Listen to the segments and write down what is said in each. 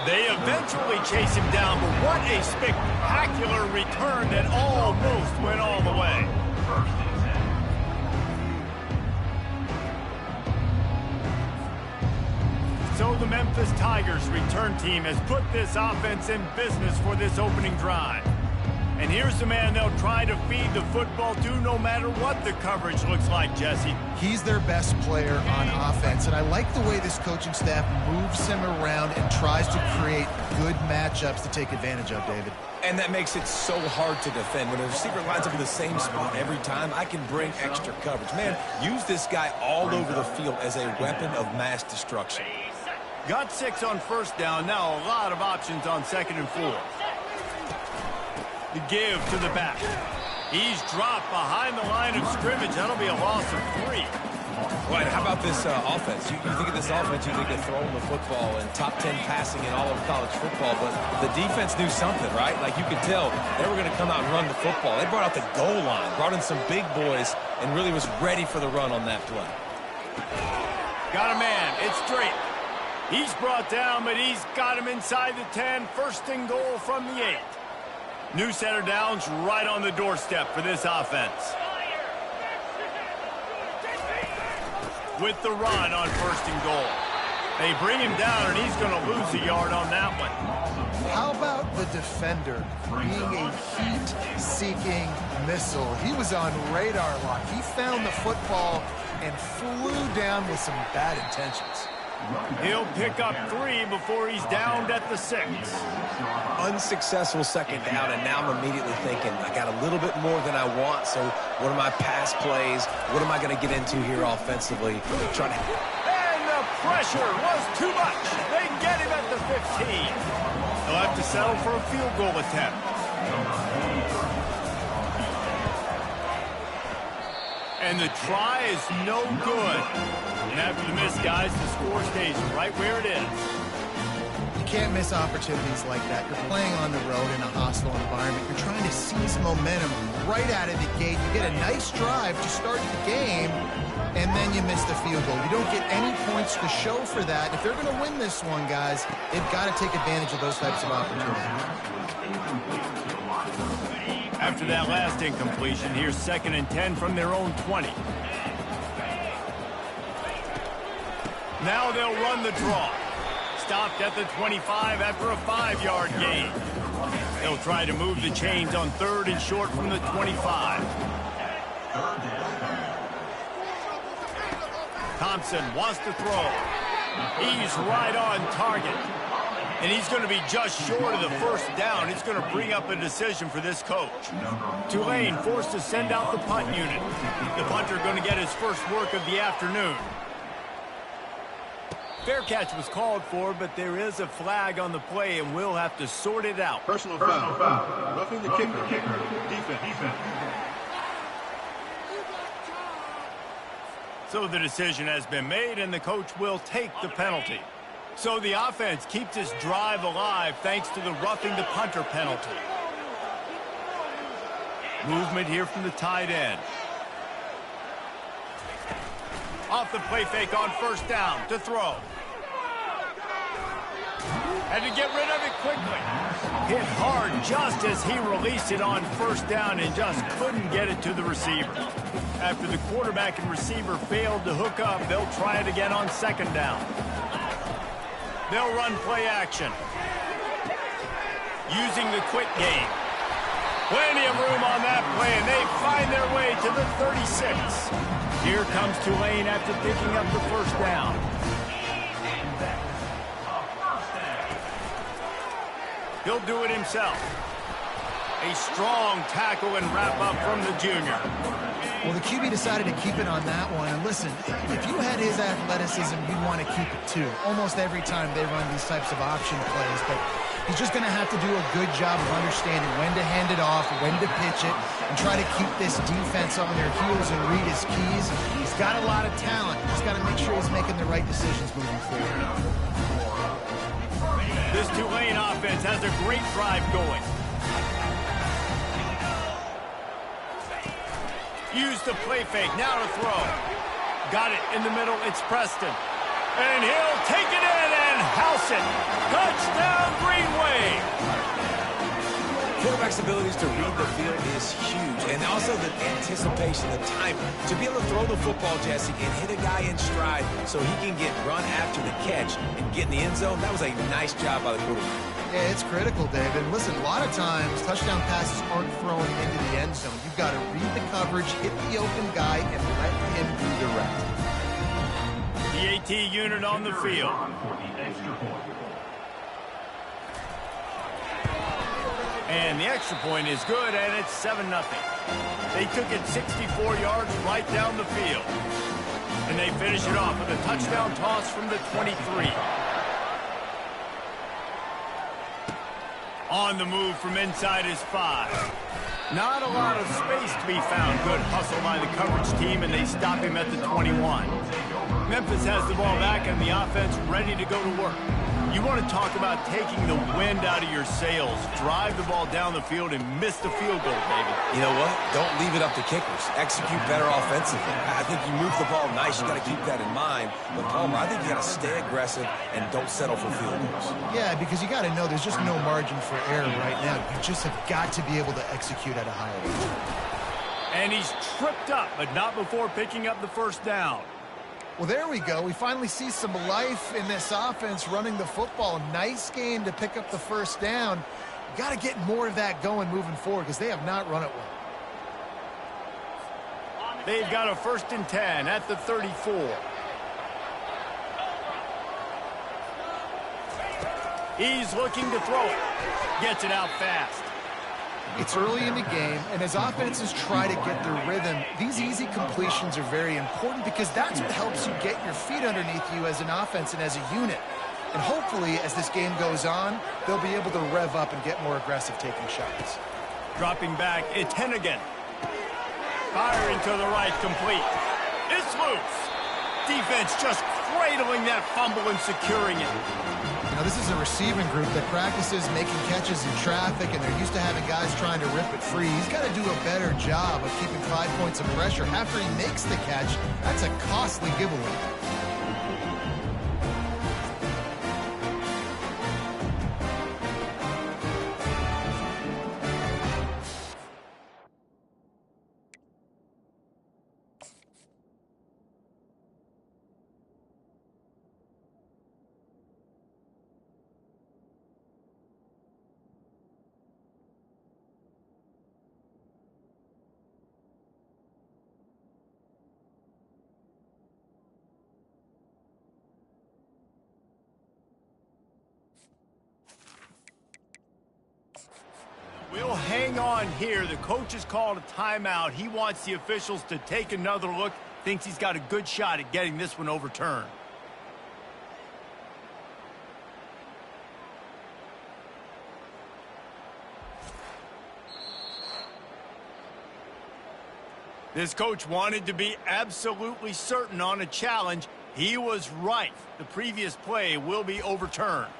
They eventually chase him down, but what a spectacular return that almost went all the way. So the Memphis Tigers return team has put this offense in business for this opening drive. And here's the man they'll try to feed the football to no matter what the coverage looks like, Jesse. He's their best player on offense, and I like the way this coaching staff moves him around and tries to create good matchups to take advantage of, David. And that makes it so hard to defend. When a receiver lines up in the same spot every time, I can bring extra coverage. Man, use this guy all over the field as a weapon of mass destruction. Got 6 on first down. Now a lot of options on 2nd and 4. The give to the back. He's dropped behind the line of scrimmage. That'll be a loss of 3. Right, how about this offense? You think of this offense, you think of throwing the football and top 10 passing in all of college football, but the defense knew something, right? Like you could tell they were going to come out and run the football. They brought out the goal line, brought in some big boys, and really was ready for the run on that play. Got a man. It's Drake. He's brought down, but he's got him inside the 10. 1st and goal from the 8. New set of downs right on the doorstep for this offense. With the run on 1st and goal. They bring him down, and he's going to lose a yard on that one. How about the defender being a heat-seeking missile? He was on radar lock. He found the football and flew down with some bad intentions. He'll pick up 3 before he's downed at the 6. Unsuccessful 2nd down, and now I'm immediately thinking, I got a little bit more than I want, so what are my pass plays? What am I going to get into here offensively? Trying to... And the pressure was too much. They get him at the 15. They'll have to settle for a field goal attempt. And the try is no good. And after the miss, guys, the score stays right where it is. You can't miss opportunities like that. You're playing on the road in a hostile environment. You're trying to seize momentum right out of the gate. You get a nice drive to start the game, and then you miss the field goal. You don't get any points to show for that. If they're going to win this one, guys, they've got to take advantage of those types of opportunities. After that last incompletion, here's 2nd and 10 from their own 20. Now they'll run the draw. Stopped at the 25 after a 5-yard gain. They'll try to move the chains on 3rd and short from the 25. Thompson wants to throw. He's right on target. And he's going to be just short of the 1st down. It's going to bring up a decision for this coach. Tulane forced to send out the punt unit. The punter going to get his first work of the afternoon. Fair catch was called for, but there is a flag on the play, and we'll have to sort it out. Personal foul. Roughing the kicker. Defense. So the decision has been made, and the coach will take the penalty. So the offense keeps this drive alive thanks to the roughing the punter penalty. Movement here from the tight end. Off the play fake on 1st down to throw. Had to get rid of it quickly. Hit hard just as he released it on 1st down and just couldn't get it to the receiver. After the quarterback and receiver failed to hook up, they'll try it again on 2nd down. They'll run play action. Using the quick game. Plenty of room on that play, and they find their way to the 36. Here comes Tulane after picking up the 1st down. He'll do it himself. A strong tackle and wrap-up from the junior. Well, the QB decided to keep it on that one. And listen, if you had his athleticism, you'd want to keep it too. Almost every time they run these types of option plays. But he's just going to have to do a good job of understanding when to hand it off, when to pitch it, and try to keep this defense on their heels and read his keys. He's got a lot of talent. He's got to make sure he's making the right decisions moving forward. This Tulane offense has a great drive going. Use the play fake, now to throw. Got it in the middle, it's Preston. And he'll take it in and house it. Touchdown! quarterback's abilities to read the field is huge. And also the anticipation, the time to be able to throw the football, Jesse, and hit a guy in stride so he can get run after the catch and get in the end zone. That was a nice job by the quarterback. Yeah, it's critical, David. And listen, a lot of times touchdown passes aren't thrown into the end zone. You've got to read the coverage, hit the open guy, and let him do the rest. The AT unit on the field. And the extra point is good, and it's 7-0. They took it 64 yards right down the field. And they finish it off with a touchdown toss from the 23. On the move from inside his 5. Not a lot of space to be found. Good hustle by the coverage team, and they stop him at the 21. Memphis has the ball back and the offense ready to go to work. You want to talk about taking the wind out of your sails. Drive the ball down the field and miss the field goal, baby. You know what? Don't leave it up to kickers. Execute better offensively. I think you move the ball nice. You got to keep that in mind. But, Palmer, I think you got to stay aggressive and don't settle for field goals. Yeah, because you got to know there's just no margin for error right now. You just have got to be able to execute at a higher level. And he's tripped up, but not before picking up the first down. Well, there we go. We finally see some life in this offense running the football. Nice game to pick up the first down. Got to get more of that going moving forward because they have not run it well. They've got a 1st and 10 at the 34. He's looking to throw it. Gets it out fast. It's early in the game, and as offenses try to get their rhythm, these easy completions are very important because that's what helps you get your feet underneath you as an offense and as a unit. And hopefully, as this game goes on, they'll be able to rev up and get more aggressive taking shots. Dropping back, it's Hennigan. Firing to the right, complete. It's loose. Defense just cradling that fumble and securing it. Now, this is a receiving group that practices making catches in traffic, and they're used to having guys trying to rip it free. He's got to do a better job of keeping 5 points of pressure after he makes the catch. That's a costly giveaway. We'll hang on here. The coach has called a timeout. He wants the officials to take another look. Thinks he's got a good shot at getting this one overturned. This coach wanted to be absolutely certain on a challenge. He was right. The previous play will be overturned.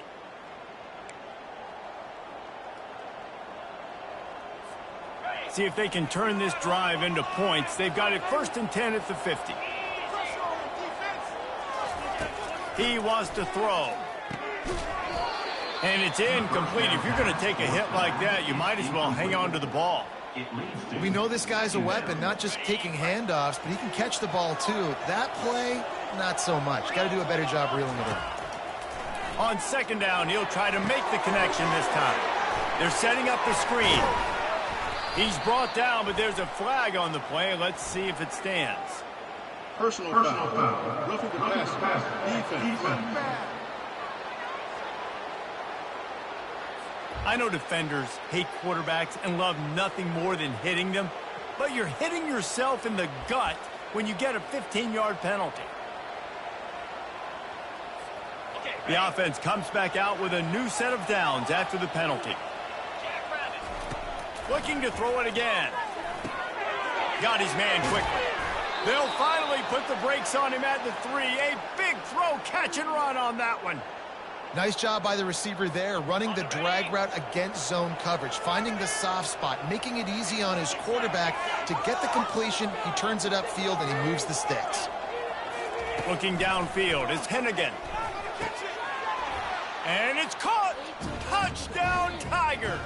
See if they can turn this drive into points. They've got it 1st and 10 at the 50. He wants to throw. And it's incomplete. If you're going to take a hit like that, you might as well hang on to the ball. We know this guy's a weapon, not just taking handoffs, but he can catch the ball too. That play, not so much. Got to do a better job reeling it in. On 2nd down, he'll try to make the connection this time. They're setting up the screen. He's brought down, but there's a flag on the play. Let's see if it stands. Personal foul. Roughing the passer. Defense. I know defenders hate quarterbacks and love nothing more than hitting them, but you're hitting yourself in the gut when you get a 15-yard penalty. The offense comes back out with a new set of downs after the penalty. Looking to throw it again. Got his man quickly. They'll finally put the brakes on him at the 3. A big throw, catch and run on that one. Nice job by the receiver there, running the drag route against zone coverage, finding the soft spot, making it easy on his quarterback to get the completion. He turns it upfield and he moves the sticks. Looking downfield is Hennigan. And it's caught. Touchdown, Tigers. Tigers.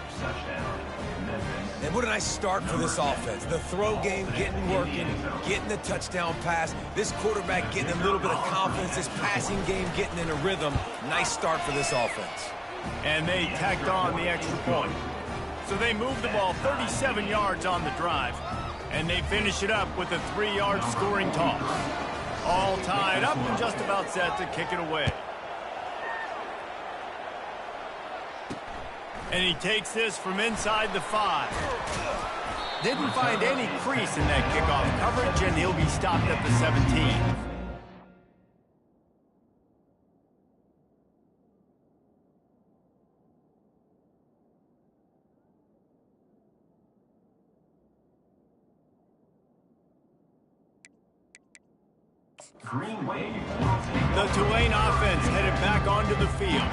And what a nice start for this offense. The throw game getting working, getting the touchdown pass. This quarterback getting a little bit of confidence. This passing game getting in a rhythm. Nice start for this offense. And they tacked on the extra point. So they moved the ball 37 yards on the drive. And they finish it up with a 3-yard scoring toss. All tied up and just about set to kick it away. And he takes this from inside the 5. Didn't find any crease in that kickoff coverage, and he'll be stopped at the 17. The Tulane offense headed back onto the field.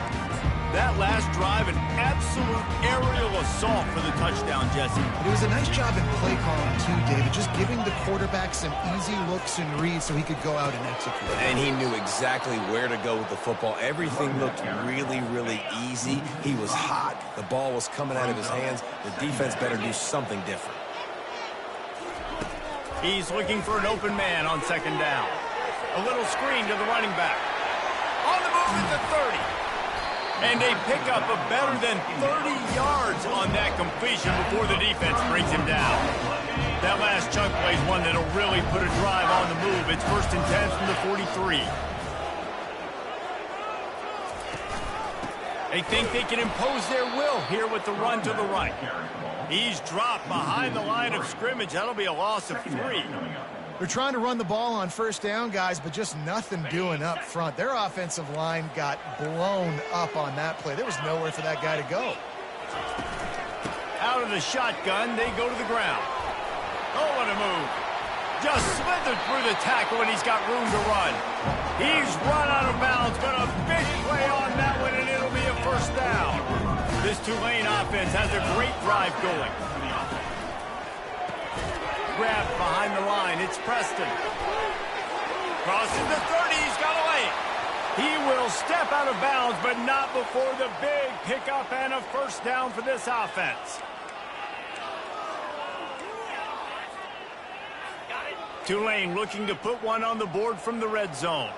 That last drive, an absolute aerial assault for the touchdown, Jesse. It was a nice job in play calling, too, David, just giving the quarterback some easy looks and reads so he could go out and execute. And he knew exactly where to go with the football. Everything looked really, really easy. He was hot. The ball was coming out of his hands. The defense better do something different. He's looking for an open man on second down. A little screen to the running back. On the move at the 30. And they pick up a better than 30 yards on that completion before the defense brings him down. That last chunk play is one that'll really put a drive on the move. It's 1st and 10 from the 43. They think they can impose their will here with the run to the right. He's dropped behind the line of scrimmage. That'll be a loss of 3. They're trying to run the ball on first down, guys, but just nothing doing up front. Their offensive line got blown up on that play. There was nowhere for that guy to go. Out of the shotgun, they go to the ground. Oh, what a move. Just slithered through the tackle, and he's got room to run. He's run out of bounds, but a big play on that one, and it'll be a 1st down. This Tulane offense has a great drive going. Grabbed behind the line. It's Preston. Crossing the 30. He's got to lay it. He will step out of bounds, but not before the big pickup and a 1st down for this offense. Tulane looking to put one on the board from the red zone.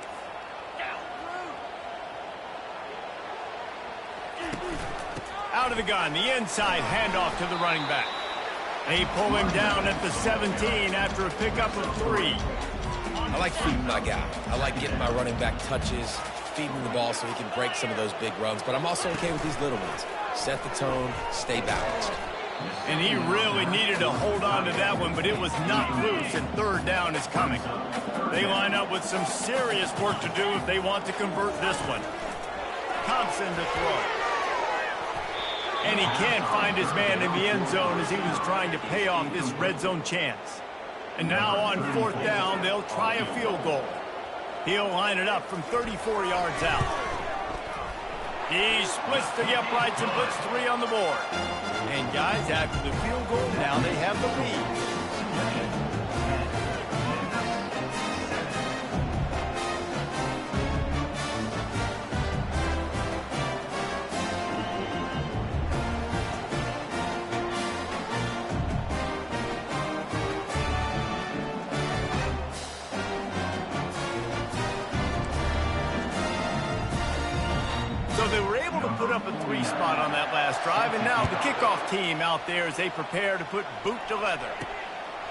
Out of the gun. The inside handoff to the running back. They pull him down at the 17 after a pickup of 3. I like feeding my guy. I like getting my running back touches, feeding the ball so he can break some of those big runs. But I'm also okay with these little ones. Set the tone, stay balanced. And he really needed to hold on to that one, but it was not loose, and 3rd down is coming. They line up with some serious work to do if they want to convert this one. Thompson to throw. And he can't find his man in the end zone as he was trying to pay off this red zone chance. And now on 4th down, they'll try a field goal. He'll line it up from 34 yards out. He splits the uprights and puts 3 on the board. And guys, after the field goal, now they have the lead. So they were able to put up a 3 spot on that last drive, and now the kickoff team out there as they prepare to put boot to leather.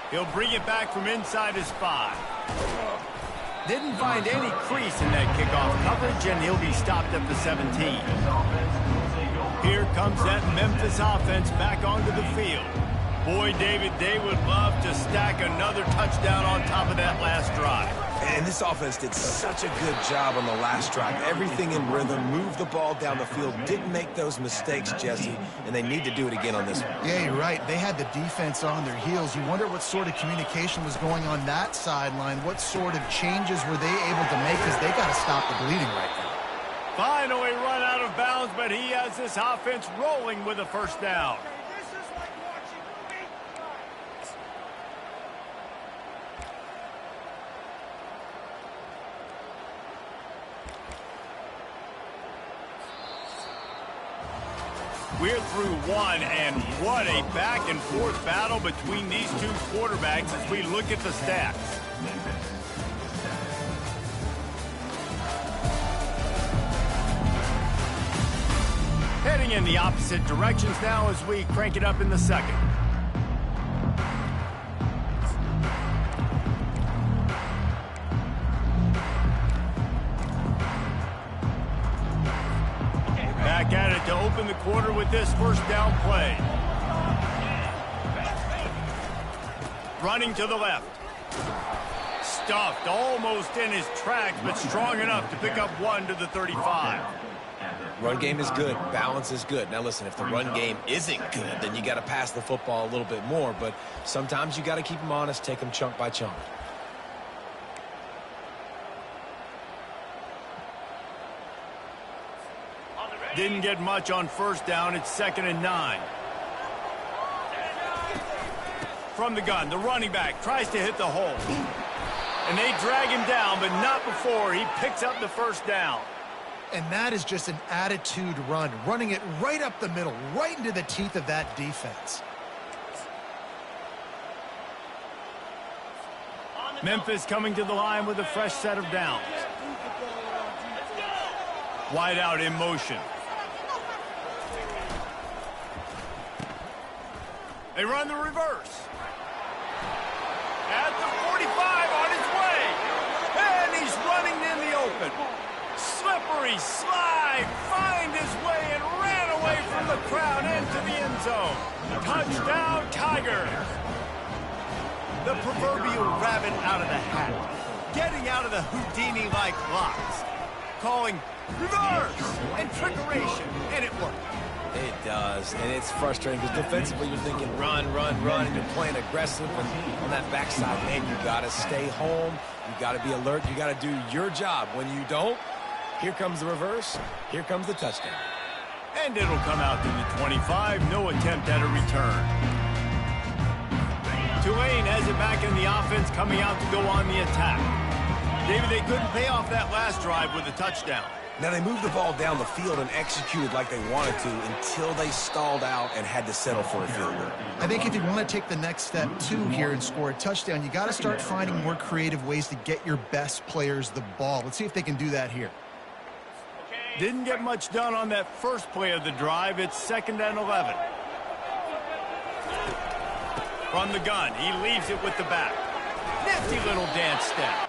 He'll bring it back from inside his 5. Didn't find any crease in that kickoff coverage, and he'll be stopped at the 17. Here comes that Memphis offense back onto the field. Boy, David, they would love to stack another touchdown on top of that last drive. And this offense did such a good job on the last drive. Everything in rhythm, moved the ball down the field, didn't make those mistakes, Jesse, and they need to do it again on this one. Yeah, you're right. They had the defense on their heels. You wonder what sort of communication was going on that sideline. What sort of changes were they able to make, because they got to stop the bleeding right now. Finally run out of bounds, but he has this offense rolling with a 1st down. We're through one, and what a back-and-forth battle between these two quarterbacks as we look at the stats. Heading in the opposite directions now as we crank it up in the second. Back at it to open the quarter with this first down play. Running to the left. Stuffed almost in his tracks, but strong enough to pick up one to the 35. Run game is good. Balance is good. Now, listen, if the run game isn't good, then you got to pass the football a little bit more. But sometimes you got to keep them honest, take them chunk by chunk. Didn't get much on first down. It's 2nd and 9. From the gun, the running back tries to hit the hole. And they drag him down, but not before he picks up the first down. And that is just an attitude run, running it right up the middle, right into the teeth of that defense. Memphis coming to the line with a fresh set of downs. Wide out in motion. They run the reverse. At the 45 on his way. And he's running in the open. Slippery slide, find his way and ran away from the crowd into the end zone. Touchdown, Tigers. The proverbial rabbit out of the hat. Getting out of the Houdini-like blocks. Calling reverse and trickeration, and it worked. It does, and it's frustrating because defensively you're thinking run, run, run, and you're playing aggressive. And on that backside, man, you got to stay home. You got to be alert. You got to do your job. When you don't, here comes the reverse. Here comes the touchdown. And it'll come out to the 25. No attempt at a return. Tulane has it back in the offense, coming out to go on the attack. David, they couldn't pay off that last drive with a touchdown. Now, they moved the ball down the field and executed like they wanted to until they stalled out and had to settle for a field goal. I think if you want to take the next step, too, here and score a touchdown, you got to start finding more creative ways to get your best players the ball. Let's see if they can do that here. Didn't get much done on that first play of the drive. It's 2nd and 11. From the gun, he leaves it with the back. Nifty little dance step.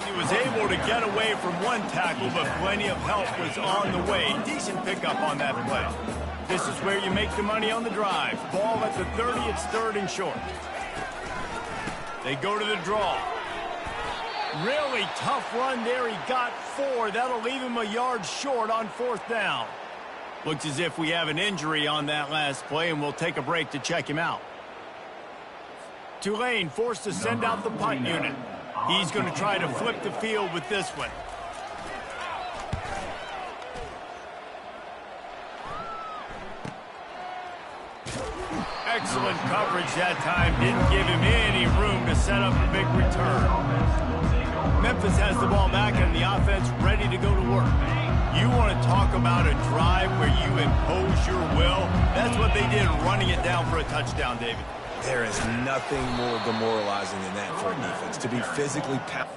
He was able to get away from one tackle, but plenty of help was on the way. Decent pickup on that play. This is where you make the money on the drive. Ball at the 30, it's 3rd and short. They go to the draw. Really tough run there. He got 4. That'll leave him a yard short on 4th down. Looks as if we have an injury on that last play, and we'll take a break to check him out. Tulane forced to send out the punt unit. He's going to try to flip the field with this one. Excellent coverage that time. Didn't give him any room to set up a big return. Memphis has the ball back and the offense ready to go to work. You want to talk about a drive where you impose your will? That's what they did, running it down for a touchdown, David. There is nothing more demoralizing than that for a defense, to be physically pounded.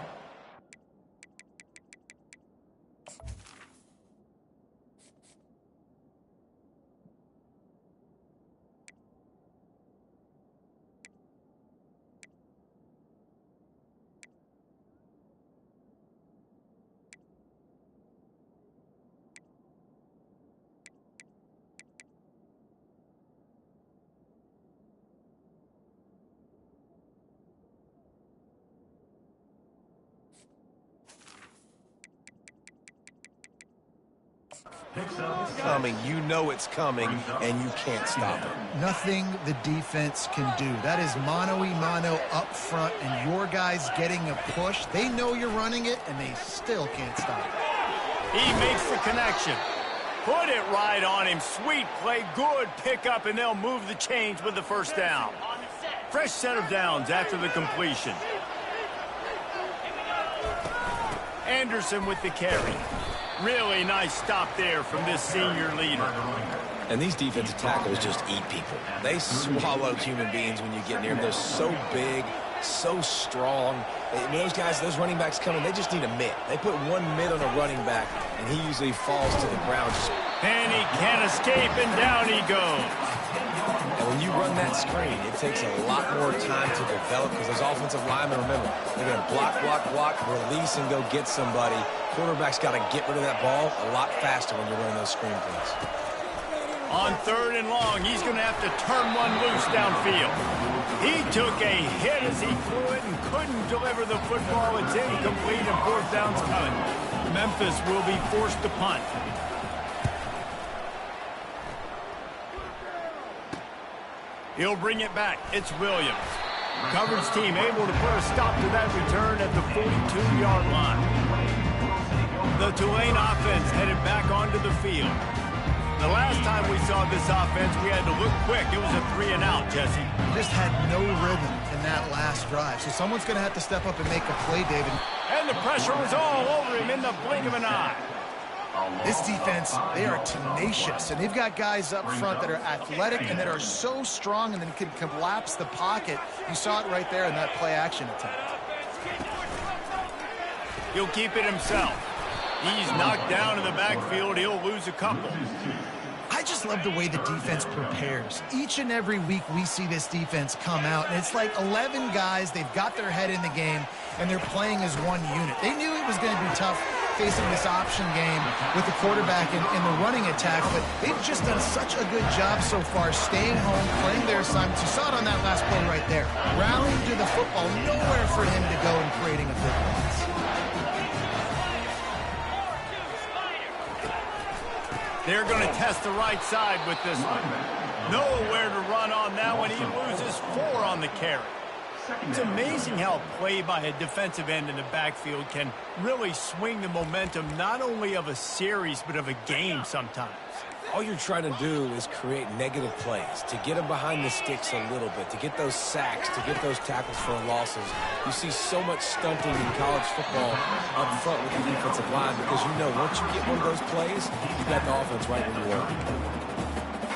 Coming, you know it's coming, and you can't stop it. Nothing the defense can do. That is mano-a-mano up front, and your guys getting a push. They know you're running it, and they still can't stop it. He makes the connection. Put it right on him. Sweet play, good pickup, and they'll move the chains with the first down. Fresh set of downs after the completion. Anderson with the carry. Really nice stop there from this senior leader. And these defensive tackles just eat people. They swallow human beings when you get near them. They're so big, so strong. When those guys, those running backs come in, they just need a mitt. They put one mitt on a running back, and he usually falls to the ground. And he can't escape, and down he goes. And when you run that screen, it takes a lot more time to develop because those offensive linemen, remember, they're going to block, release, and go get somebody. Quarterback's got to get rid of that ball a lot faster when you're running those screen plays. On 3rd and long, he's going to have to turn one loose downfield. He took a hit as he threw it and couldn't deliver the football. It's incomplete, and 4th down's coming. Memphis will be forced to punt. He'll bring it back. It's Williams. Coverage team able to put a stop to that return at the 42-yard line. The Tulane offense headed back onto the field. The last time we saw this offense, we had to look quick. It was a 3-and-out, Jesse. Just had no rhythm in that last drive. So someone's going to have to step up and make a play, David. And the pressure was all over him in the blink of an eye. This defense, they are tenacious, and they've got guys up front that are athletic and that are so strong and then can collapse the pocket. You saw it right there in that play-action attempt. He'll keep it himself. He's knocked down in the backfield. He'll lose a couple. I just love the way the defense prepares. Each and every week we see this defense come out, and it's like 11 guys. They've got their head in the game, and they're playing as one unit. They knew it was going to be tough facing this option game with the quarterback in the running attack, but they've just done such a good job so far staying home, playing their assignments. You saw it on that last play right there. Rallying to the football, nowhere for him to go and creating a big pass. They're going to test the right side with this one. Nowhere to run on that one. He loses 4 on the carry. It's amazing how play by a defensive end in the backfield can really swing the momentum not only of a series but of a game sometimes. All you're trying to do is create negative plays, to get them behind the sticks a little bit, to get those sacks, to get those tackles for losses. You see so much stunting in college football up front with the defensive line because you know once you get one of those plays, you got the offense right where you want.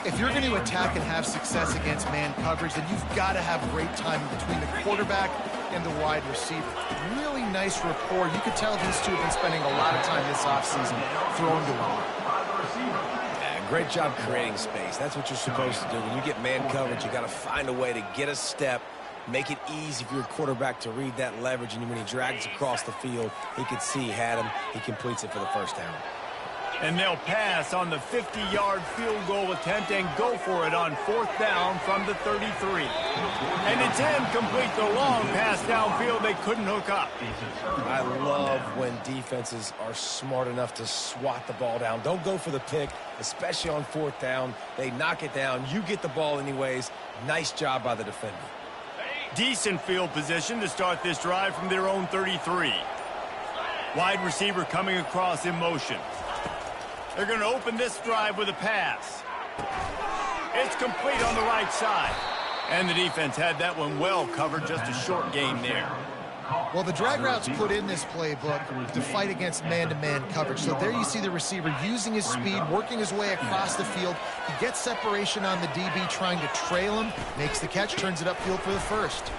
If you're going to attack and have success against man coverage, then you've got to have great timing between the quarterback and the wide receiver. Really nice rapport. You could tell these two have been spending a lot of time this offseason throwing to one. Great job creating space. That's what you're supposed to do. When you get man coverage, you got to find a way to get a step, make it easy for your quarterback to read that leverage, and when he drags across the field, he could see he had him. He completes it for the first down. And they'll pass on the 50-yard field goal attempt and go for it on 4th down from the 33. And it's incomplete. The long pass downfield, they couldn't hook up. I love when defenses are smart enough to swat the ball down. Don't go for the pick, especially on 4th down. They knock it down. You get the ball anyways. Nice job by the defender. Decent field position to start this drive from their own 33. Wide receiver coming across in motion. They're going to open this drive with a pass. It's complete on the right side. And the defense had that one well covered, just a short gain there. Well, the drag routes put in this playbook to fight against man-to-man coverage. So there you see the receiver using his speed, working his way across the field. He gets separation on the DB, trying to trail him, makes the catch, turns it upfield for the first.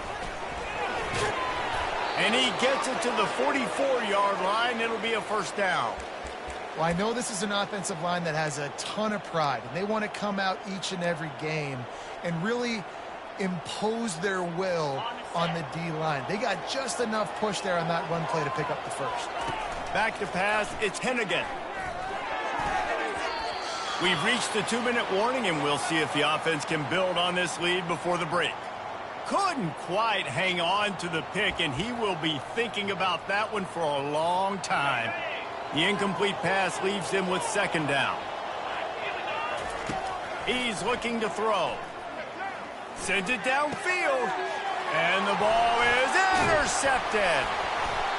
And he gets it to the 44-yard line. It'll be a first down. Well, I know this is an offensive line that has a ton of pride, and they want to come out each and every game and really impose their will on the D-line. They got just enough push there on that run play to pick up the first. Back to pass, it's Hennigan. We've reached the 2-minute warning, and we'll see if the offense can build on this lead before the break. Couldn't quite hang on to the pick, and he will be thinking about that one for a long time. The incomplete pass leaves him with second down. He's looking to throw. Sends it downfield. And the ball is intercepted.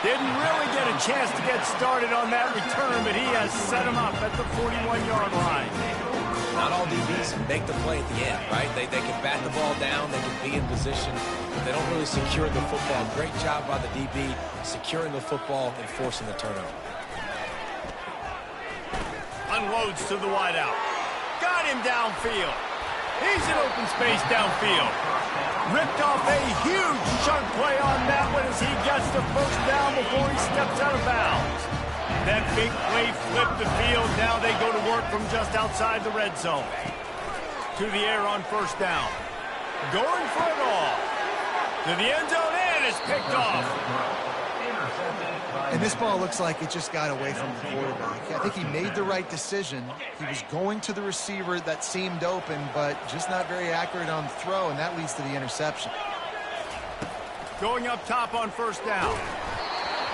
Didn't really get a chance to get started on that return, but he has set him up at the 41-yard line. Not all DBs make the play at the end, right? They can bat the ball down, they can be in position. They don't really secure the football. Great job by the DB securing the football and forcing the turnover. Unloads to the wideout. Got him downfield. He's in open space downfield. Ripped off a huge chunk play on that one as he gets the first down before he steps out of bounds. That big play flipped the field. Now they go to work from just outside the red zone. To the air on first down. Going for it all. To the end zone, and it's picked off. And this ball looks like it just got away from the quarterback. I think he made the right decision. He was going to the receiver that seemed open, but just not very accurate on the throw, and that leads to the interception. Going up top on first down.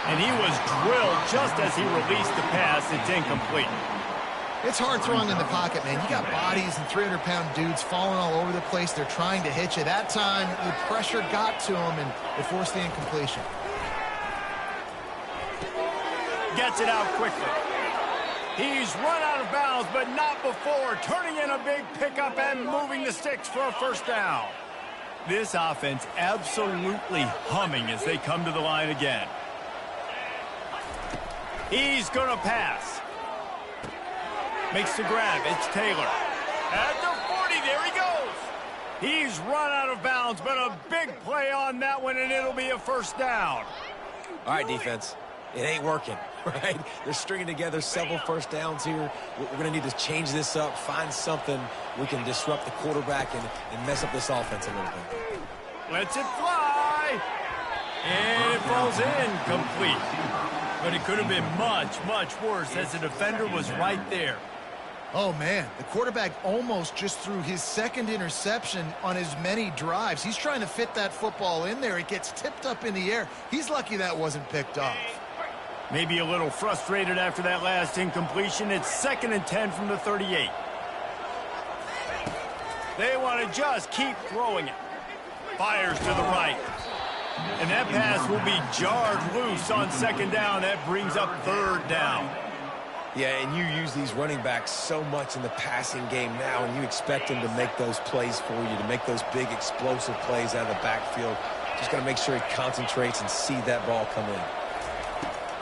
And he was drilled just as he released the pass. It's incomplete. It's hard throwing in the pocket, man. You got bodies and 300-pound dudes falling all over the place. They're trying to hit you. That time, the pressure got to him, and it forced the incompletion. Gets it out quickly. He's run out of bounds, but not before turning in a big pickup and moving the sticks for a first down. This offense absolutely humming as they come to the line again. He's going to pass. Makes the grab. It's Taylor. At the 40, there he goes. He's run out of bounds, but a big play on that one, and it'll be a first down. All right, defense. It ain't working, right? They're stringing together several first downs here. We're going to need to change this up, find something we can disrupt the quarterback and mess up this offense a little bit. Lets it fly. And it falls incomplete. But it could have been much, much worse as the defender was right there. Oh, man, the quarterback almost just threw his second interception on as many drives. He's trying to fit that football in there. It gets tipped up in the air. He's lucky that wasn't picked off. Maybe a little frustrated after that last incompletion. It's 2nd and 10 from the 38. They want to just keep throwing it. Fires to the right. And that pass will be jarred loose on second down. That brings up third down. Yeah, and you use these running backs so much in the passing game now, and you expect them to make those plays for you, to make those big explosive plays out of the backfield. Just got to make sure he concentrates and see that ball come in.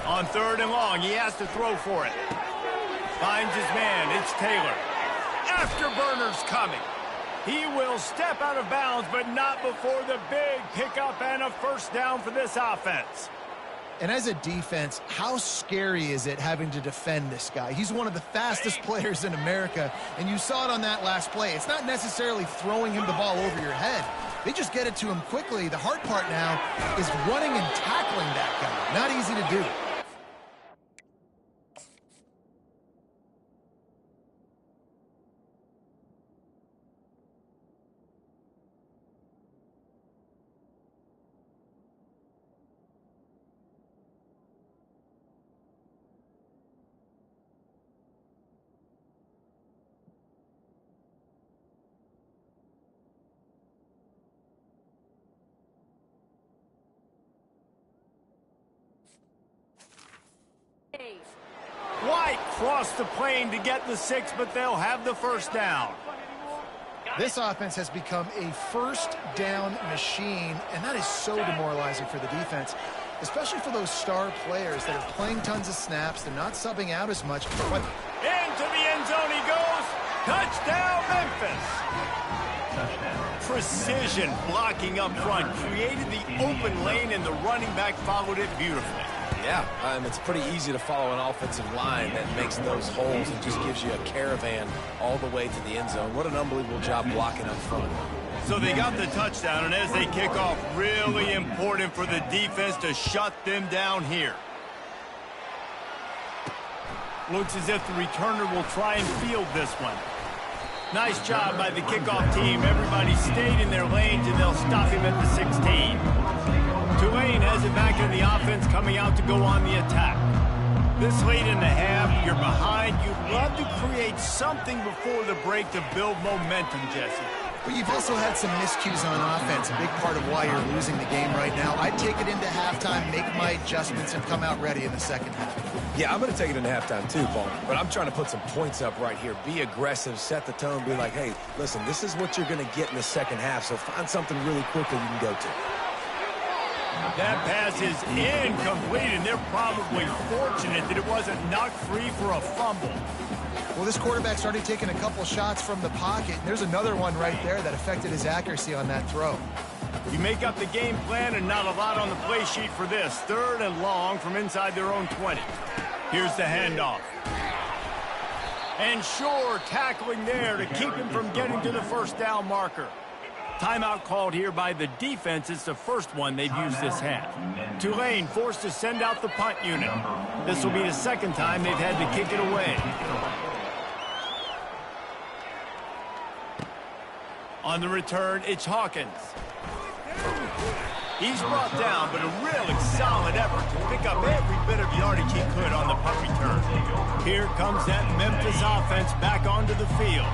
On 3rd and long, he has to throw for it. Finds his man. It's Taylor. Afterburner's coming. He will step out of bounds, but not before the big pickup and a first down for this offense. And as a defense, how scary is it having to defend this guy? He's one of the fastest players in America, and you saw it on that last play. It's not necessarily throwing him the ball over your head. They just get it to him quickly. The hard part now is running and tackling that guy. Not easy to do. White crossed the plane to get the 6, but they'll have the first down. This offense has become a first down machine, and that is so demoralizing for the defense, especially for those star players that are playing tons of snaps. They're not subbing out as much. But into the end zone he goes. Touchdown, Memphis. Precision blocking up front created the open lane, and the running back followed it beautifully. Yeah, it's pretty easy to follow an offensive line that makes those holes and just gives you a caravan all the way to the end zone. What an unbelievable job blocking up front. So they got the touchdown, and as they kick off, really important for the defense to shut them down here. Looks as if the returner will try and field this one. Nice job by the kickoff team. Everybody stayed in their lanes, and they'll stop him at the 16. Tulane has it back in the offense, coming out to go on the attack. This late in the half, you're behind. You'd love to create something before the break to build momentum, Jesse. But you've also had some miscues on offense, a big part of why you're losing the game right now. I'd take it into halftime, make my adjustments, and come out ready in the second half. Yeah, I'm going to take it into halftime too, Paul. But I'm trying to put some points up right here. Be aggressive, set the tone, be like, hey, listen, this is what you're going to get in the second half, so find something really quickly you can go to. That pass is incomplete, and they're probably fortunate that it wasn't knocked free for a fumble. Well, this quarterback's already taken a couple shots from the pocket, and there's another one right there that affected his accuracy on that throw. You make up the game plan, and not a lot on the play sheet for this. 3rd and long from inside their own 20. Here's the handoff. And Shore tackling there to keep him from getting to the first down marker. Timeout called here by the defense. It's the first one they've used this half. Tulane forced to send out the punt unit. This will be the second time they've had to kick it away. On the return, it's Hawkins. He's brought down, but a really solid effort to pick up every bit of yardage he could on the punt return. Here comes that Memphis offense back onto the field.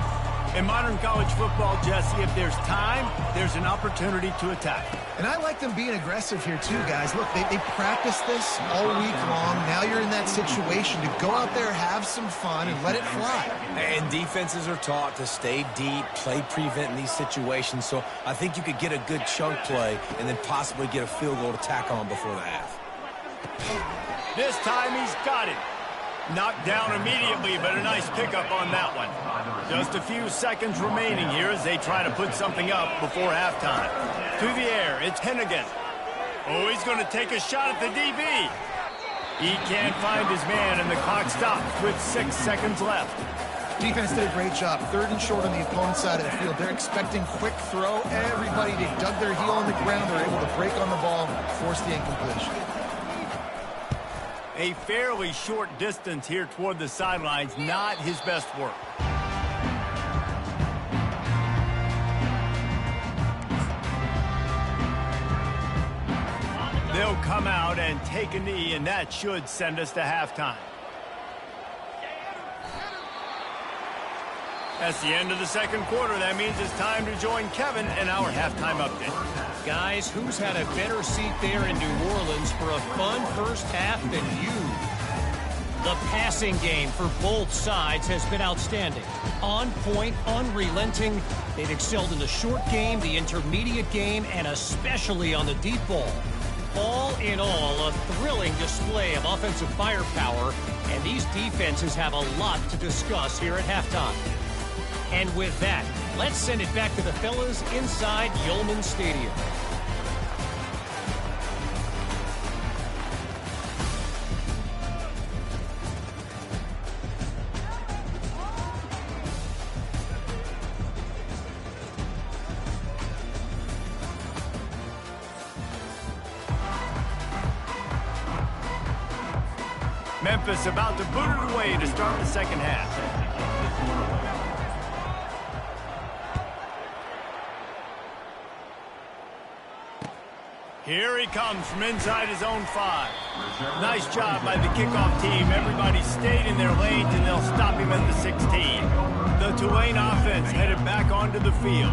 In modern college football, Jesse, if there's time, there's an opportunity to attack. And I like them being aggressive here too, guys. Look, they practiced this all week long. Now you're in that situation to go out there, have some fun, and let it fly. And defenses are taught to stay deep, play prevent in these situations. So I think you could get a good chunk play and then possibly get a field goal to tack on before the half. This time he's got it. Knocked down immediately, but a nice pickup on that one. Just a few seconds remaining here as they try to put something up before halftime. To the air, it's Hennigan. Oh, he's going to take a shot at the DB. He can't find his man, and the clock stops with 6 seconds left. Defense did a great job. 3rd and short on the opponent's side of the field. They're expecting quick throw. Everybody, they dug their heel on the ground. They're able to break on the ball, force the incompletion. A fairly short distance here toward the sidelines, not his best work. They'll come out and take a knee, and that should send us to halftime. That's the end of the second quarter. That means it's time to join Kevin in our halftime update. Guys, who's had a better seat there in New Orleans for a fun first half than you? The passing game for both sides has been outstanding. On point, unrelenting. They've excelled in the short game, the intermediate game, and especially on the deep ball. All in all, a thrilling display of offensive firepower, and these defenses have a lot to discuss here at halftime. And with that, let's send it back to the fellas inside Yulman Stadium. Memphis about to boot it away to start the second half. Here he comes from inside his own 5. Nice job by the kickoff team. Everybody stayed in their lanes, and they'll stop him at the 16. The Tulane offense headed back onto the field.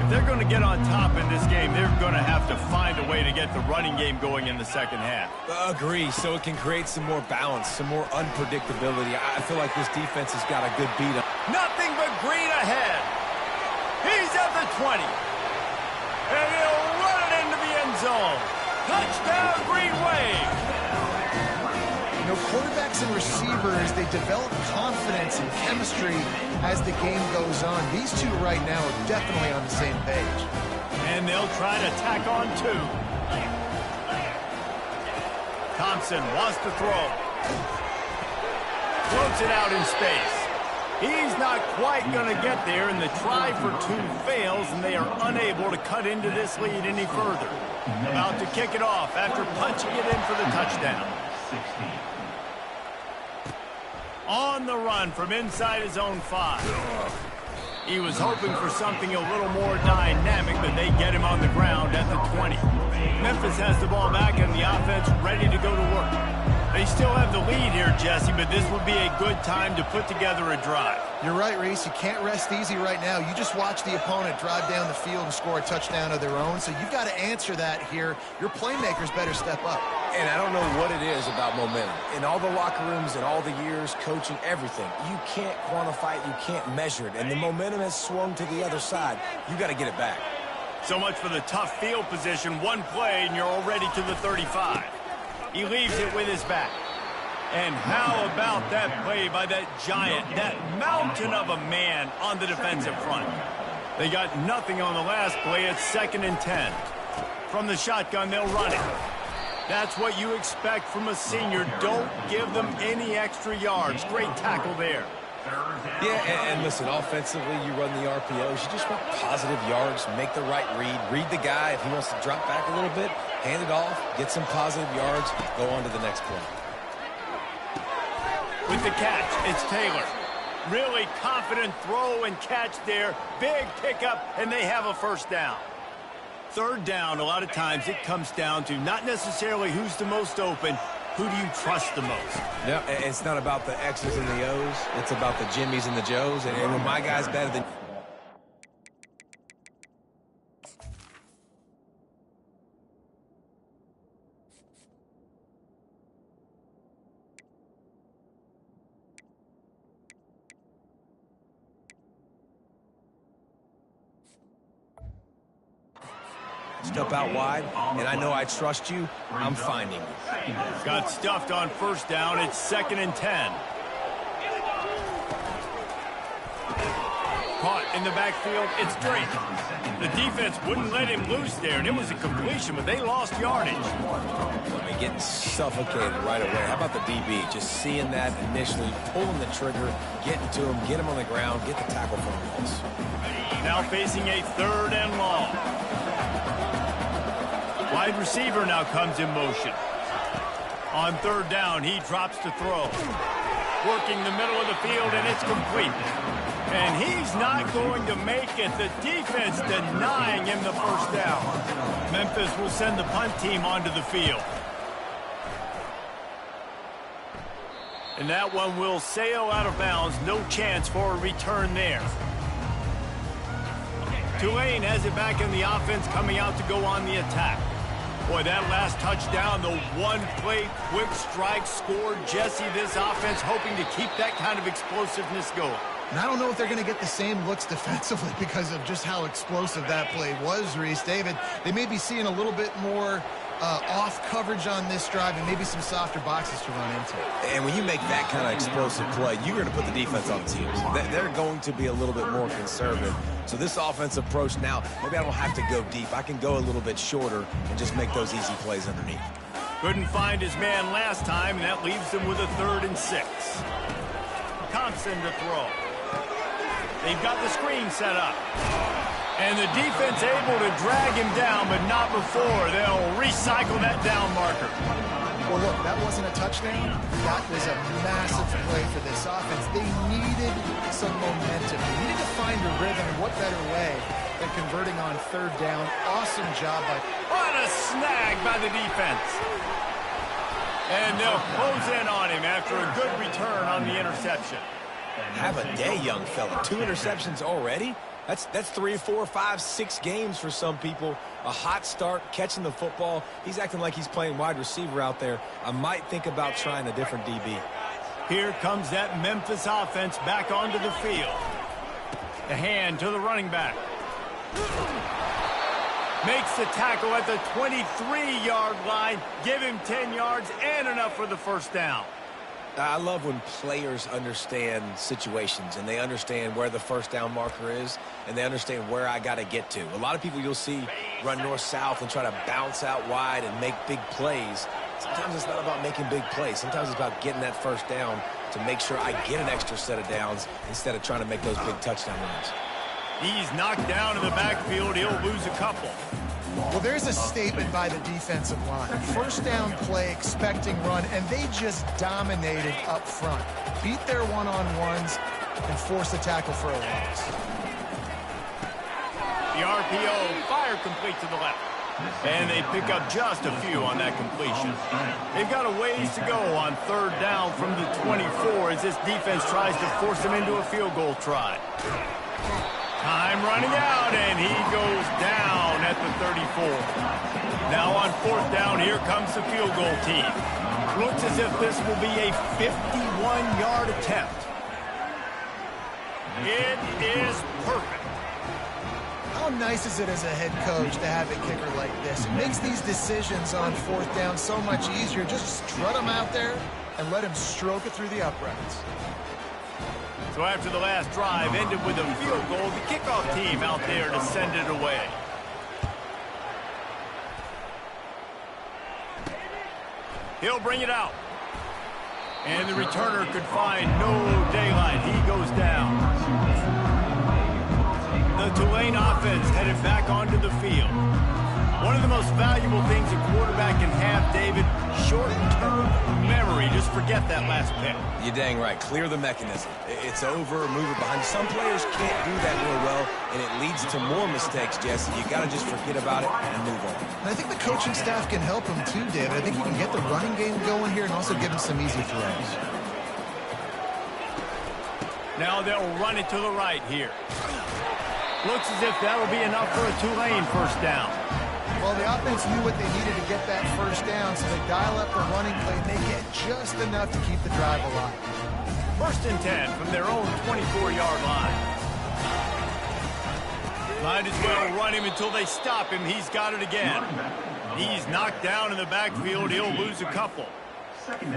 If they're going to get on top in this game, they're going to have to find a way to get the running game going in the second half. Agree, so it can create some more balance, some more unpredictability. I feel like this defense has got a good beat on. Nothing but green ahead. He's at the 20. And he'll run it into the end zone. Touchdown, Green Wave. You know, quarterbacks and receivers, they develop confidence and chemistry as the game goes on. These two right now are definitely on the same page. And they'll try to tack on 2. Thompson wants to throw. Floats it out in space. He's not quite going to get there, and the try for 2 fails, and they are unable to cut into this lead any further. About to kick it off after punching it in for the touchdown. On the run from inside his own 5. He was hoping for something a little more dynamic, but they get him on the ground at the 20. Memphis has the ball back and the offense ready to go to work. They still have the lead here, Jesse, but this would be a good time to put together a drive. You're right, Reese. You can't rest easy right now. You just watch the opponent drive down the field and score a touchdown of their own, so you've got to answer that here. Your playmakers better step up. And I don't know what it is about momentum. In all the locker rooms and all the years, coaching, everything, you can't quantify it, you can't measure it. And the momentum has swung to the other side. You got to get it back. So much for the tough field position. One play, and you're already to the 35. He leaves it with his back. And how about that play by that giant, that mountain of a man on the defensive front? They got nothing on the last play. It's 2nd and 10. From the shotgun, they'll run it. That's what you expect from a senior. Don't give them any extra yards. Great tackle there. Yeah, and listen, offensively, you run the RPOs. You just want positive yards, make the right read the guy. If he wants to drop back a little bit, hand it off, get some positive yards, go on to the next play. With the catch, it's Taylor. Really confident throw and catch there. Big pickup, and they have a first down. 3rd down, a lot of times it comes down to not necessarily who's the most open, who do you trust the most? Yeah, it's not about the X's and the O's. It's about the Jimmies and the Joes. And when my guy's better than... Step out wide, and I know I trust you. I'm finding you. Got stuffed on 1st down. It's 2nd and 10. Caught in the backfield. It's Drake. The defense wouldn't let him loose there, and it was a completion, but they lost yardage. I mean, getting suffocated right away. How about the DB? Just seeing that initially, pulling the trigger, getting to him, get him on the ground, get the tackle from him. Now facing a 3rd and long. Wide receiver now comes in motion. On 3rd down, he drops to throw. Working the middle of the field, and it's complete. And he's not going to make it. The defense denying him the 1st down. Memphis will send the punt team onto the field. And that one will sail out of bounds. No chance for a return there. Tulane has it back in the offense, coming out to go on the attack. Boy, that last touchdown, the one-play quick strike scored. Jesse, this offense hoping to keep that kind of explosiveness going. And I don't know if they're going to get the same looks defensively because of just how explosive that play was, Reese. David, they may be seeing a little bit more off coverage on this drive and maybe some softer boxes to run into. And when you make that kind of explosive play, you're going to put the defense on the teams. They're going to be a little bit more conservative. So this offensive approach now, maybe I don't have to go deep. I can go a little bit shorter and just make those easy plays underneath. Couldn't find his man last time, and that leaves him with a 3rd and 6. Thompson to throw. They've got the screen set up. And the defense able to drag him down, but not before. They'll recycle that down marker. Well, look, that wasn't a touchdown. That was a massive play for this offense. They needed some momentum. They needed to find a rhythm, and what better way than converting on 3rd down. Awesome job by... What a snag by the defense. And they'll close in on him after a good return on the interception. Have a day, young fella. 2 interceptions already? That's 3, 4, 5, 6 games for some people. A hot start, catching the football. He's acting like he's playing wide receiver out there. I might think about trying a different DB. Here comes that Memphis offense back onto the field. The hand to the running back. Makes the tackle at the 23-yard line. Give him 10 yards and enough for the first down. I love when players understand situations and they understand where the first down marker is and they understand where I got to get to. A lot of people you'll see run north-south and try to bounce out wide and make big plays. Sometimes it's not about making big plays. Sometimes it's about getting that first down to make sure I get an extra set of downs instead of trying to make those big touchdown runs. He's knocked down in the backfield. He'll lose a couple. Well, there's a statement by the defensive line. First down play, expecting run, and they just dominated up front. Beat their one-on-ones and forced the tackle for a loss. The RPO, fire complete to the left. And they pick up just a few on that completion. They've got a ways to go on third down from the 24 as this defense tries to force them into a field goal try. Time running out, and he goes down at the 34. Now on fourth down, here comes the field goal team. Looks as if this will be a 51-yard attempt. It is perfect. How nice is it as a head coach to have a kicker like this? It makes these decisions on fourth down so much easier. Just strut him out there and let him stroke it through the uprights. So after the last drive ended with a field goal, the kickoff team out there to send it away. He'll bring it out. And the returner could find no daylight. He goes down. The Tulane offense headed back onto the field. One of the most valuable things a quarterback can have, David, short-term memory. Just forget that last pick. You're dang right. Clear the mechanism. It's over, move it behind. Some players can't do that real well, and it leads to more mistakes, Jesse. You got to just forget about it and move on. And I think the coaching staff can help him too, David. I think he can get the running game going here and also give him some easy throws. Now they'll run it to the right here. Looks as if that'll be enough for a Tulane first down. Well, the offense knew what they needed to get that first down, so they dial up the running play, and they get just enough to keep the drive alive. First and 10 from their own 24-yard line. Might as well run him until they stop him. He's got it again. He's knocked down in the backfield. He'll lose a couple.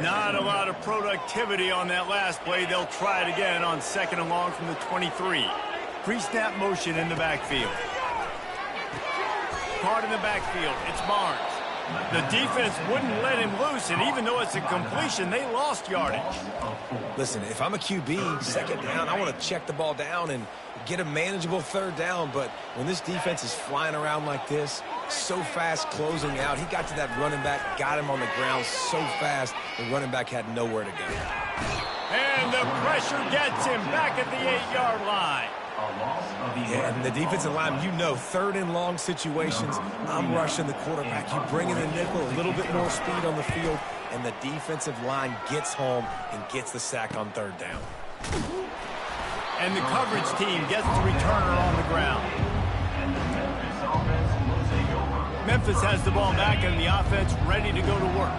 Not a lot of productivity on that last play. They'll try it again on second and long from the 23. Pre-snap motion in the backfield. Caught in the backfield. It's Barnes. The defense wouldn't let him loose, and even though it's a completion, they lost yardage. Listen, if I'm a QB, second down, I want to check the ball down and get a manageable third down. But when this defense is flying around like this, so fast closing out, he got to that running back, got him on the ground so fast, the running back had nowhere to go. And the pressure gets him back at the 8-yard line. Yeah, and the defensive line, you know, third and long situations, I'm rushing the quarterback. You bring in the nickel, a little bit more speed on the field, and the defensive line gets home and gets the sack on third down. And the coverage team gets the returner on the ground. Memphis has the ball back and the offense ready to go to work.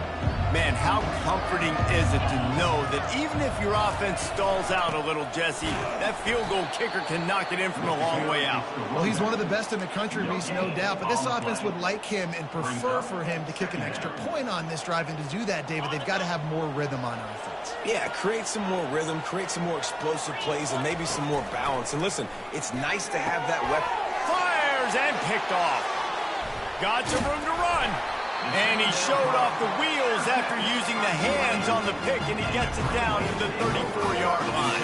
Man, how comforting is it to know that even if your offense stalls out a little, Jesse, that field goal kicker can knock it in from a long way out. Well, he's one of the best in the country, Reese, no doubt. But this offense would like him and prefer for him to kick an extra point on this drive. And to do that, David, they've got to have more rhythm on offense. Yeah, create some more rhythm, create some more explosive plays, and maybe some more balance. And listen, it's nice to have that weapon. Fires and picked off. Got some room to run. And he showed off the wheels after using the hands on the pick, and he gets it down to the 34-yard line.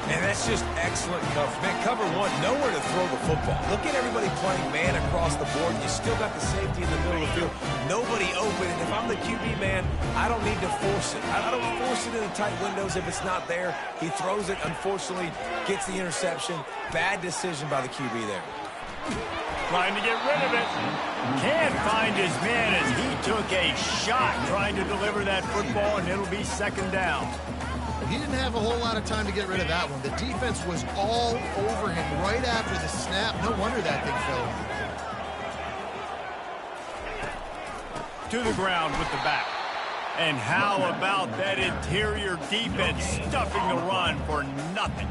And that's just excellent coverage. Man, cover one, nowhere to throw the football. Look at everybody playing man across the board. You still got the safety in the middle of the field. Nobody open. And if I'm the QB, man, I don't need to force it. I don't force it in the tight windows if it's not there. He throws it, unfortunately, gets the interception. Bad decision by the QB there. Trying to get rid of it. Can't find his man as he took a shot trying to deliver that football, and it'll be second down. He didn't have a whole lot of time to get rid of that one. The defense was all over him right after the snap. No wonder that thing fell. To the ground with the back. And how about that interior defense stuffing the run for nothing?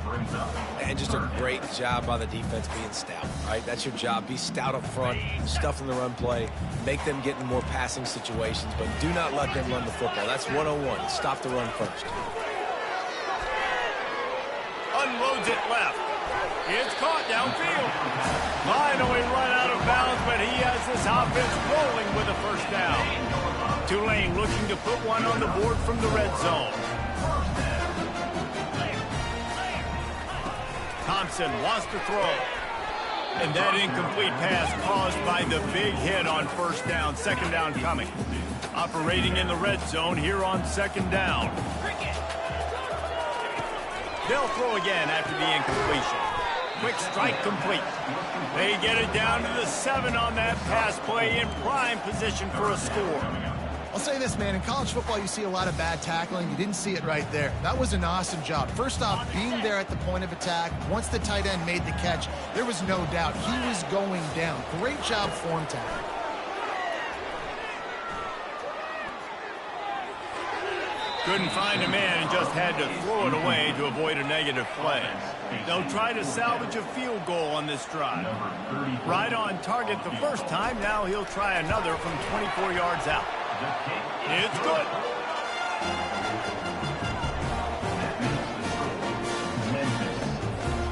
And just a great job by the defense being stout, right? That's your job. Be stout up front, stuff in the run play, make them get in more passing situations, but do not let them run the football. That's 101. Stop the run first. Unloads it left. It's caught downfield. Finally run out of bounds, but he has this offense rolling with a first down. Tulane looking to put one on the board from the red zone. Thompson wants to throw. And that incomplete pass caused by the big hit on first down. Second down coming. Operating in the red zone here on second down. They'll throw again after the incompletion. Quick strike complete. They get it down to the 7 on that pass play in prime position for a score. I'll say this, man. In college football, you see a lot of bad tackling. You didn't see it right there. That was an awesome job. First off, being there at the point of attack. Once the tight end made the catch, there was no doubt he was going down. Great job form tackle. Couldn't find a man and just had to throw it away to avoid a negative play. They'll try to salvage a field goal on this drive. Right on target the first time. Now he'll try another from 24 yards out. It's good.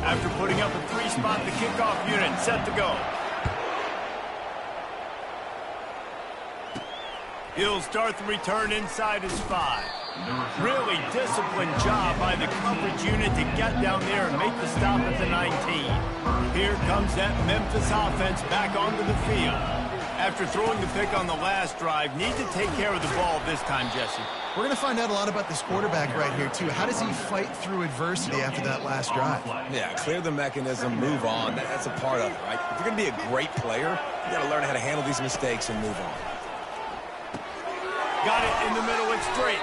After putting up a 3-spot, the kickoff unit set to go. He'll start the return inside his 5. Really disciplined job by the coverage unit to get down there and make the stop at the 19. Here comes that Memphis offense back onto the field. After throwing the pick on the last drive, need to take care of the ball this time, Jesse. We're going to find out a lot about this quarterback right here, too. How does he fight through adversity after that last drive? Yeah, clear the mechanism, move on. That's a part of it, right? If you're going to be a great player, you got to learn how to handle these mistakes and move on. Got it in the middle, it's straight.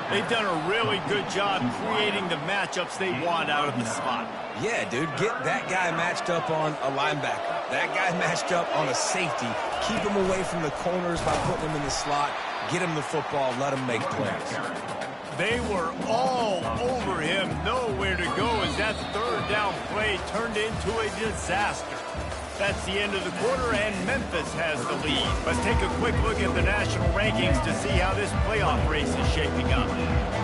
They've done a really good job creating the matchups they want out of the spot. Yeah, dude, get that guy matched up on a linebacker. That guy matched up on a safety. Keep him away from the corners by putting him in the slot. Get him the football, let him make plays. They were all over him, nowhere to go as that third down play turned into a disaster. That's the end of the quarter, and Memphis has the lead. Let's take a quick look at the national rankings to see how this playoff race is shaping up.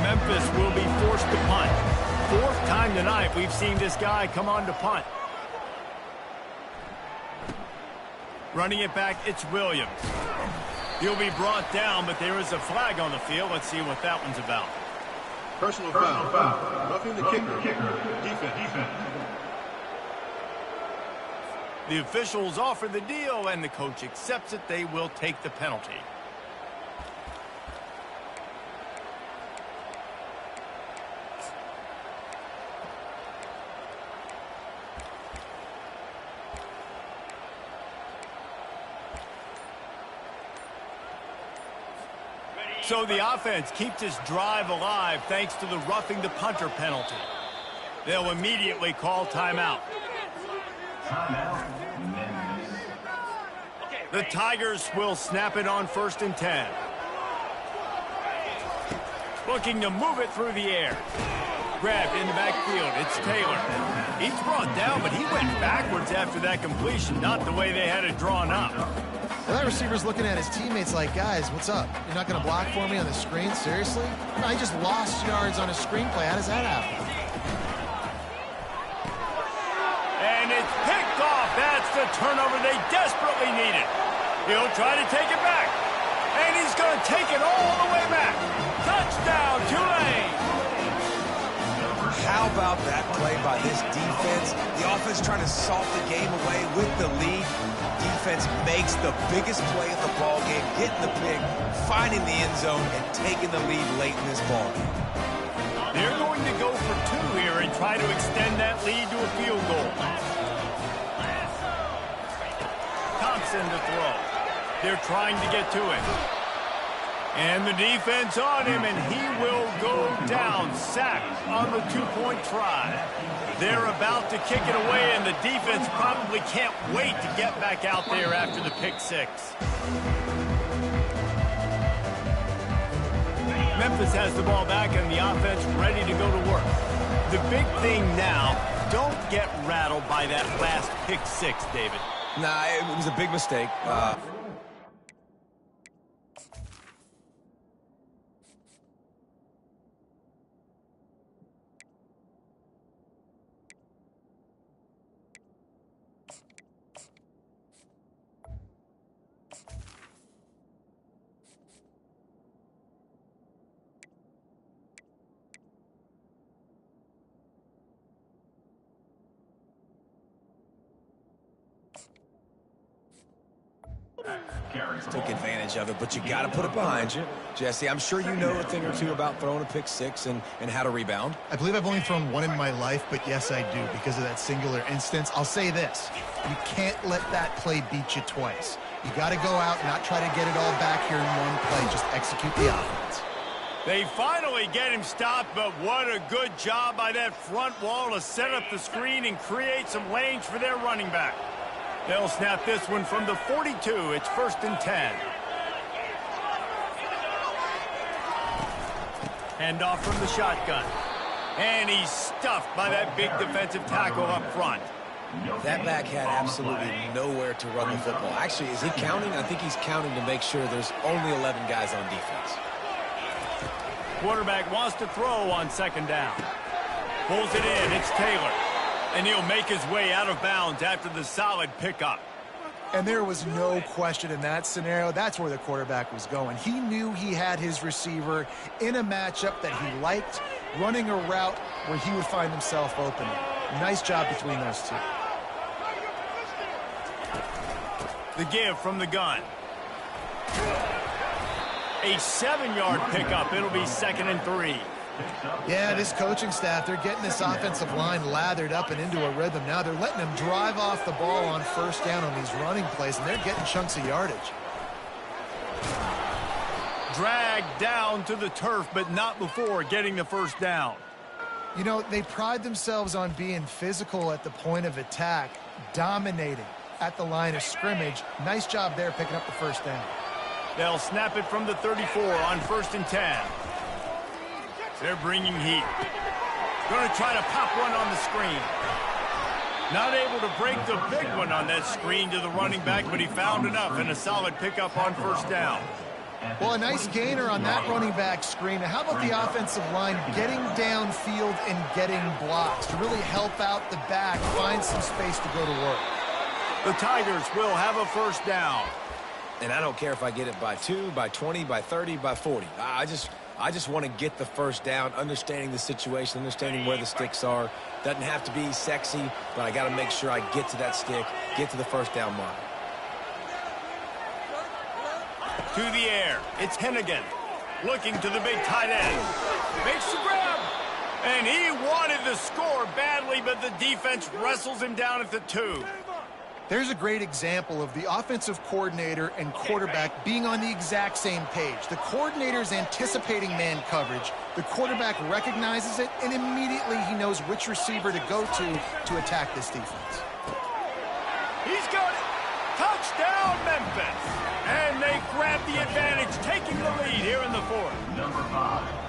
Memphis will be forced to punt. 4th time tonight we've seen this guy come on to punt. Running it back, it's Williams. He'll be brought down, but there is a flag on the field. Let's see what that one's about. Personal foul. Roughing the kicker. Defense. The officials offer the deal, and the coach accepts it. They will take the penalty. So the offense keeps this drive alive thanks to the roughing the punter penalty. They'll immediately call timeout. The Tigers will snap it on 1st and 10. Looking to move it through the air. Grabbed in the backfield. It's Taylor. He's brought down, but he went backwards after that completion, not the way they had it drawn up. Well, that receiver's looking at his teammates like, guys, what's up? You're not going to block for me on the screen? Seriously? No, he just lost yards on a screenplay. How does that happen? And it's picked off. That's the turnover they desperately needed. He'll try to take it back. And he's going to take it all the way back. Touchdown, Tulane. How about that play by this defense? The offense trying to salt the game away with the lead. Defense makes the biggest play of the ball game, getting the pick, finding the end zone, and taking the lead late in this ball game. They're going to go for 2 here and try to extend that lead to a field goal. Thompson to throw. They're trying to get to him. And the defense on him, and he will go down, sacked on the 2-point try. They're about to kick it away, and the defense probably can't wait to get back out there after the pick 6. Memphis has the ball back and the offense ready to go to work. The big thing now, don't get rattled by that last pick six, David. Nah, it was a big mistake. Took advantage of it, but you got to put it behind you. Jesse, I'm sure you know a thing or two about throwing a pick six and how to rebound. I believe I've only thrown one in my life, but yes, I do because of that singular instance. I'll say this. You can't let that play beat you twice. You got to go out and not try to get it all back here in one play. Just execute the offense. They finally get him stopped, but what a good job by that front wall to set up the screen and create some lanes for their running back. They'll snap this one from the 42. It's 1st and 10. Handoff from the shotgun. And he's stuffed by that big defensive tackle up front. That back had absolutely nowhere to run the football. Actually, is he counting? I think he's counting to make sure there's only 11 guys on defense. Quarterback wants to throw on 2nd down. Pulls it in. It's Taylor. And he'll make his way out of bounds after the solid pickup. And there was no question in that scenario. That's where the quarterback was going. He knew he had his receiver in a matchup that he liked, running a route where he would find himself open. Nice job between those two. The give from the gun. A 7-yard pickup. It'll be 2nd and 3. Yeah, this coaching staff, they're getting this offensive line lathered up and into a rhythm. Now they're letting them drive off the ball on 1st down on these running plays, and they're getting chunks of yardage. Dragged down to the turf, but not before getting the 1st down. You know, they pride themselves on being physical at the point of attack, dominating at the line of scrimmage. Nice job there picking up the 1st down. They'll snap it from the 34 on 1st and 10. They're bringing heat. Going to try to pop one on the screen. Not able to break the big one on that screen to the running back, but he found enough and a solid pickup on 1st down. Well, a nice gainer on that running back screen. Now, how about the offensive line getting downfield and getting blocks to really help out the back, find some space to go to work? The Tigers will have a 1st down. And I don't care if I get it by 2, by 20, by 30, by 40. I just want to get the 1st down, understanding the situation, understanding where the sticks are. Doesn't have to be sexy, but I got to make sure I get to that stick, get to the 1st down mark. To the air, it's Hennigan. Looking to the big tight end. Makes the grab. And he wanted the score badly, but the defense wrestles him down at the 2. There's a great example of the offensive coordinator and quarterback being on the exact same page. The coordinator's anticipating man coverage. The quarterback recognizes it, and immediately he knows which receiver to go to attack this defense. He's got it. Touchdown, Memphis. And they grab the advantage, taking the lead here in the 4th. Number 5.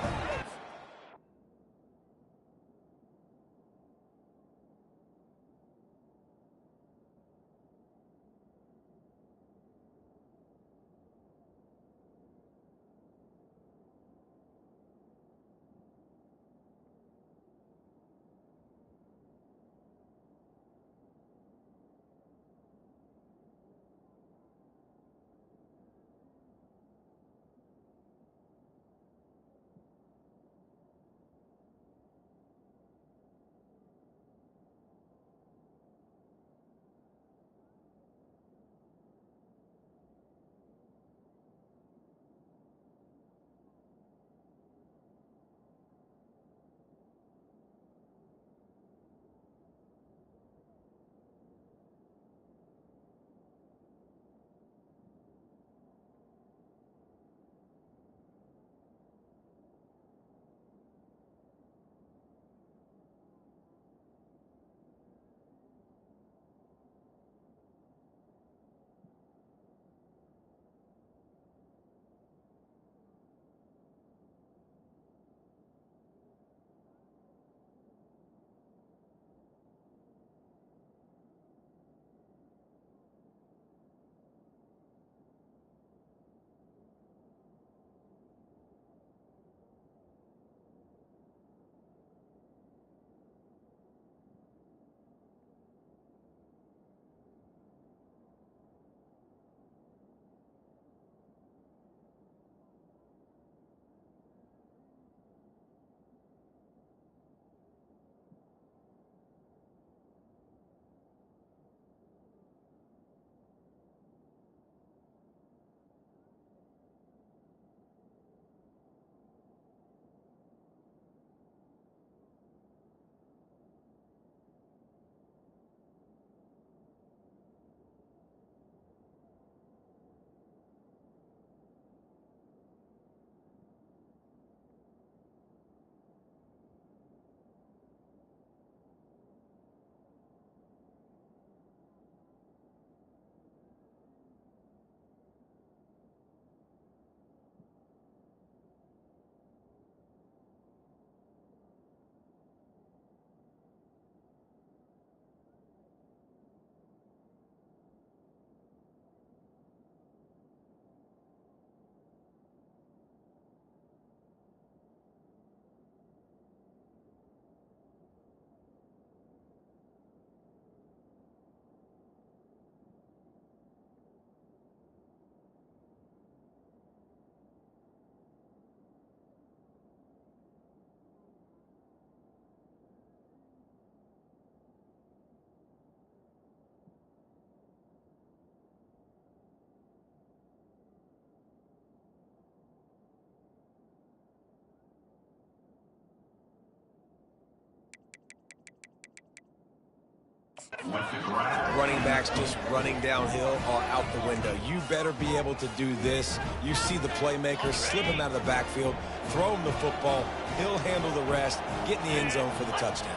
Running backs just running downhill are out the window. You better be able to do this. You see the playmaker, slip him out of the backfield, throw him the football. He'll handle the rest, get in the end zone for the touchdown.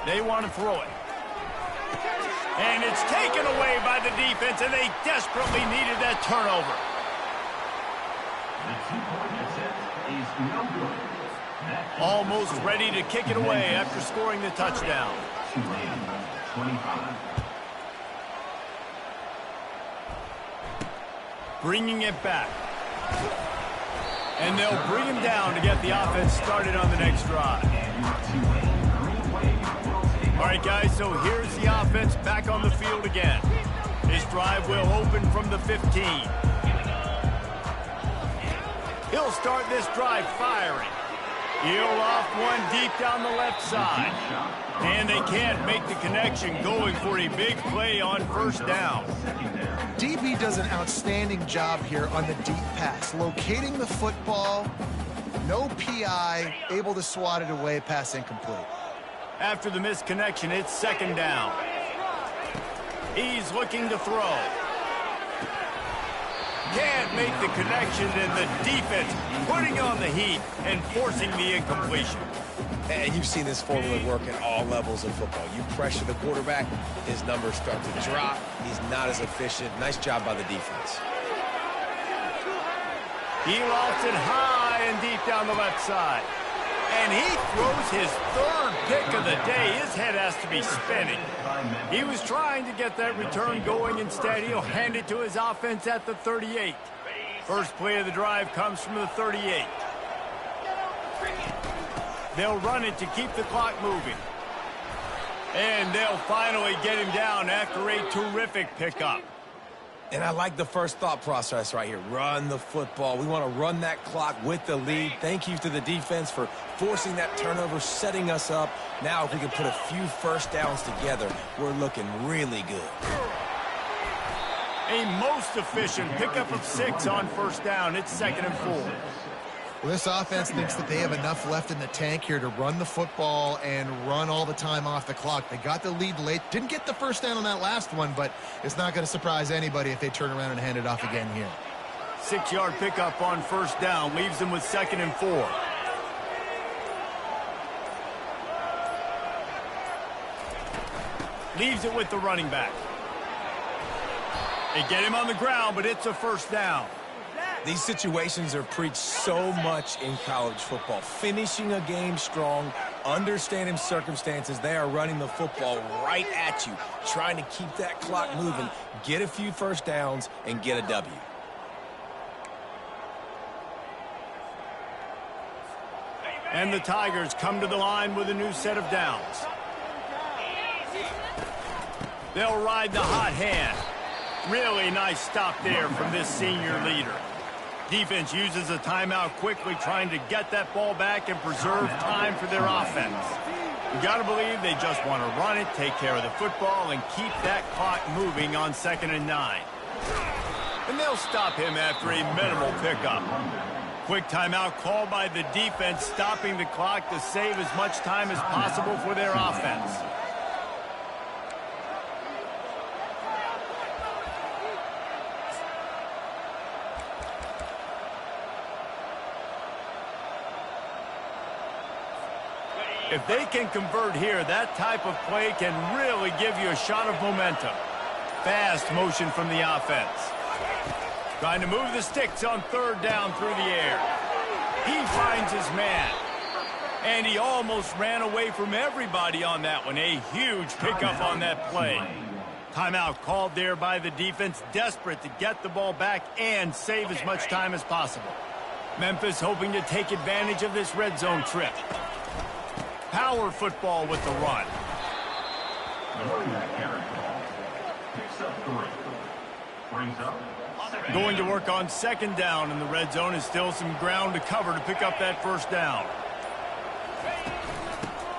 They want to throw it. And it's taken away by the defense, and they desperately needed that turnover. Almost ready to kick it away after scoring the touchdown. Bringing it back. And they'll bring him down to get the offense started on the next drive. All right, guys, so here's the offense back on the field again. This drive will open from the 15. He'll start this drive firing. He'll off one deep down the left side. And they can't make the connection, going for a big play on first down. DB does an outstanding job here on the deep pass, locating the football, no PI, able to swat it away, pass incomplete. After the missed connection, it's second down. He's looking to throw. Can't make the connection, and the defense putting on the heat and forcing the incompletion. And you've seen this formula work at all levels of football. You pressure the quarterback, his numbers start to drop. He's not as efficient. Nice job by the defense. He lofts it high and deep down the left side. And he throws his third pick of the day. His head has to be spinning. He was trying to get that return going. Instead, he'll hand it to his offense at the 38. First play of the drive comes from the 38. They'll run it to keep the clock moving. And they'll finally get him down after a terrific pickup. And I like the first thought process right here. Run the football. We want to run that clock with the lead. Thank you to the defense for forcing that turnover, setting us up. Now if we can put a few first downs together, we're looking really good. A most efficient pickup of 6 on first down. It's 2nd and 4. Well, this offense thinks that they have enough left in the tank here to run the football and run all the time off the clock. They got the lead late. Didn't get the first down on that last one, but it's not going to surprise anybody if they turn around and hand it off again here. 6-yard pickup on first down leaves them with 2nd and 4. Leaves it with the running back. They get him on the ground, but it's a first down. These situations are preached so much in college football. Finishing a game strong, understanding circumstances. They are running the football right at you, trying to keep that clock moving, get a few first downs, and get a W. And the Tigers come to the line with a new set of downs. They'll ride the hot hand. Really nice stop there from this senior leader. Defense uses a timeout quickly, trying to get that ball back and preserve time for their offense. You got to believe they just want to run it, take care of the football, and keep that clock moving on 2nd and 9. And they'll stop him after a minimal pickup. Quick timeout called by the defense, stopping the clock to save as much time as possible for their offense. If they can convert here, that type of play can really give you a shot of momentum. Fast motion from the offense. Trying to move the sticks on 3rd down through the air. He finds his man. And he almost ran away from everybody on that one. A huge pickup on that play. Timeout called there by the defense, desperate to get the ball back and save as much time as possible. Memphis hoping to take advantage of this red zone trip. Power football with the run. Going to work on 2nd down in the red zone, is still some ground to cover to pick up that first down.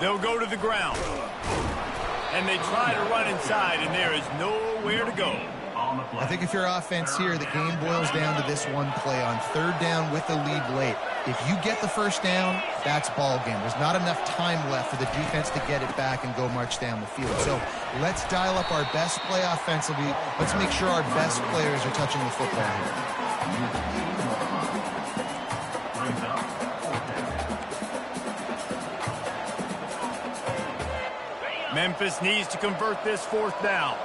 They'll go to the ground. And they try to run inside, and there is nowhere to go. I think if you're offense here, the game boils down to this one play on 3rd down with the lead late. If you get the first down, that's ball game. There's not enough time left for the defense to get it back and go march down the field. So let's dial up our best play offensively. Let's make sure our best players are touching the football here. Memphis needs to convert this fourth down.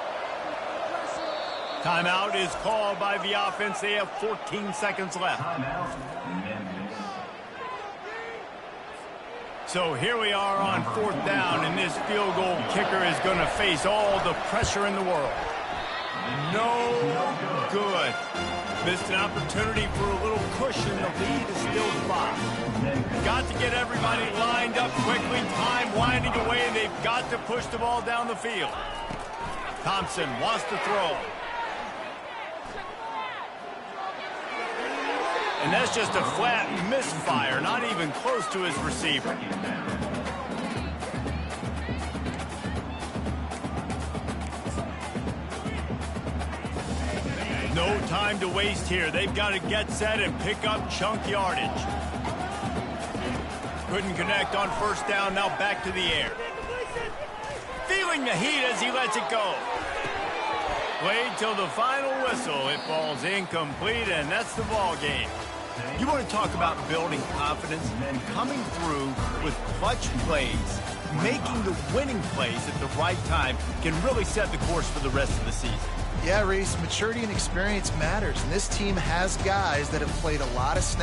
Timeout is called by the offense. They have 14 seconds left. So here we are on fourth down, and this field goal kicker is going to face all the pressure in the world. No good. Missed an opportunity for a little cushion. The lead is still 5. Got to get everybody lined up quickly. Time winding away, and they've got to push the ball down the field. Thompson wants to throw. And that's just a flat misfire, not even close to his receiver. No time to waste here. They've got to get set and pick up chunk yardage. Couldn't connect on first down, now back to the air. Feeling the heat as he lets it go. Played till the final whistle. It falls incomplete, and that's the ball game. You want to talk about building confidence and coming through with clutch plays, making the winning plays at the right time can really set the course for the rest of the season. Yeah, Reese, maturity and experience matters, and this team has guys that have played a lot of snaps.